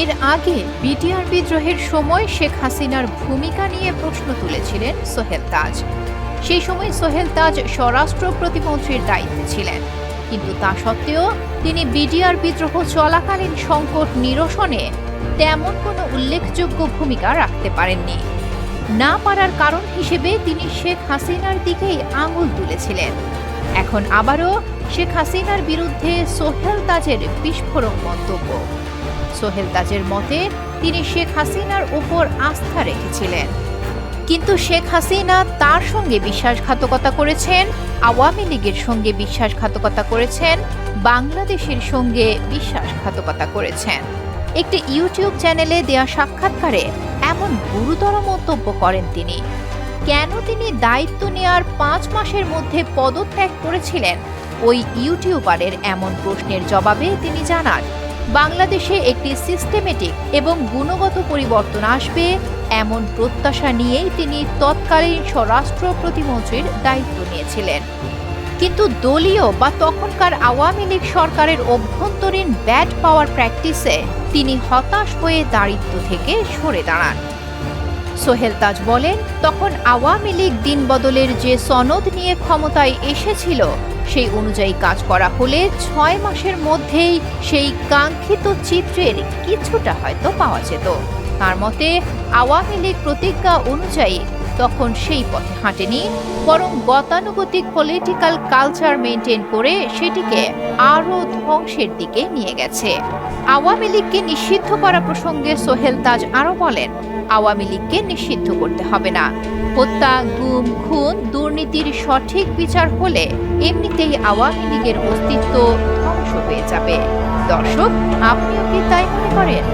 এর আগে বিটিআর বিদ্রোহের সময় শেখ হাসিনার ভূমিকা নিয়ে প্রশ্ন তুলেছিলেন সোহেল তাজ। সেই সময় সোহেল তাজ স্বরাষ্ট্র প্রতিমন্ত্রীর দায়িত্বে ছিলেন, কিন্তু তা সত্ত্বেও তিনি বিটিআর বিদ্রোহ চলাকালীন সংকট নিরসনে তেমন কোনো উল্লেখযোগ্য ভূমিকা রাখতে পারেননি। না পারার কারণ হিসেবে তিনি শেখ হাসিনার দিকেই আঙুল তুলেছিলেন। এখন আবারও শেখ হাসিনার বিরুদ্ধে সোহেল তাজের বিস্ফোরক মন্তব্য। সোহেল তাজের মতে তিনি শেখ হাসিনার উপর আস্থা রেখেছিলেন, কিন্তু শেখ হাসিনা তার সঙ্গে বিশ্বাসঘাতকতা করেছেন, আওয়ামী লীগের সঙ্গে বিশ্বাসঘাতকতা করেছেন, বাংলাদেশের সঙ্গে বিশ্বাসঘাতকতা করেছেন। একটি ইউটিউব চ্যানেলে দেয়া সাক্ষাৎকারে এমন গুরুতর মন্তব্য করেন তিনি। কেন তিনি দায়িত্ব নেয়ার 5 মাসের মধ্যে পদত্যাগ করেছিলেন, ওই ইউটিউবারের এমন প্রশ্নের জবাবে তিনি জানান, বাংলাদেশে একটি সিস্টেমেটিক এবং গুণগত পরিবর্তন আসবে এমন প্রত্যাশা নিয়েই তিনি তৎকালীন স্বরাষ্ট্র প্রতিমন্ত্রীর দায়িত্ব নিয়েছিলেন। কিন্তু দলীয় বা তখনকার আওয়ামী লীগ সরকারের অভ্যন্তরীণ ব্যাড পাওয়ার প্র্যাকটিসে তিনি হতাশ হয়ে দায়িত্ব থেকে সরে দাঁড়ান। সোহেল তাজ বলেন, তখন আওয়ামী লীগ দিন বদলের যে সনদ নিয়ে ক্ষমতায় এসেছিল সেই অনুযায়ী কাজ করা হলে 6 মাসের মধ্যেই সেই কাঙ্ক্ষিত চিত্রের কিছুটা হয়তো পাওয়া যেত। তার মতে আওয়ামী লীগ প্রতিজ্ঞা অনুযায়ী তখন সেই পথে হাঁটেনি, বরং গতানুগতিক পলিটিক্যাল কালচার মেনটেন করে সেটিকে আরও ধ্বংসের দিকে নিয়ে গেছে। আওয়ামী লীগকে নিষিদ্ধ করা প্রসঙ্গে সোহেল তাজ আরও বলেন, আওয়ামী লীগকে নিষিদ্ধ করতে হবে না। হত্যা, গুম, খুন, দুর্নীতির সঠিক বিচার হলে এমনিতেই আওয়ামী লীগের অস্তিত্ব ধ্বংস হয়ে যাবে। দর্শক, আপনিও কি তাই মনে করেন?